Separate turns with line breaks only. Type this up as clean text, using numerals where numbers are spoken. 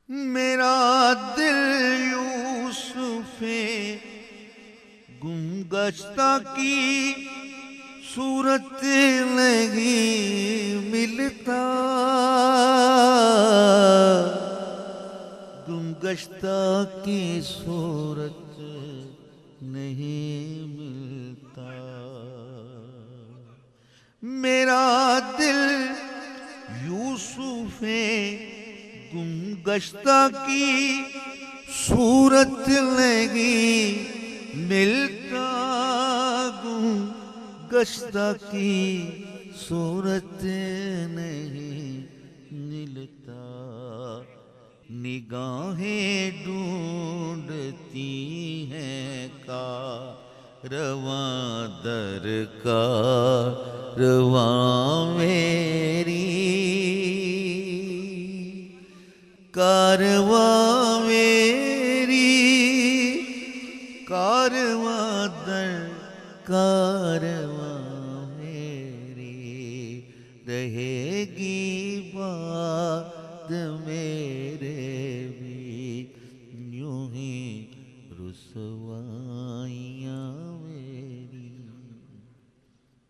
میرا دل یوسف گم گشتہ کی صورت نہیں ملتا، گم گشتہ کی صورت نہیں ملتا۔ میرا دل یوسف گم گشتہ کی صورت نہیں ملتا، گم گشتہ کی صورت نہیں ملتا۔ نگاہیں ڈھونڈتی ہیں کارواں در کارواں میری، کارواں میری، کارواں در کارواں میری، رہے گی بات میرے بھی یوں ہی رسوا۔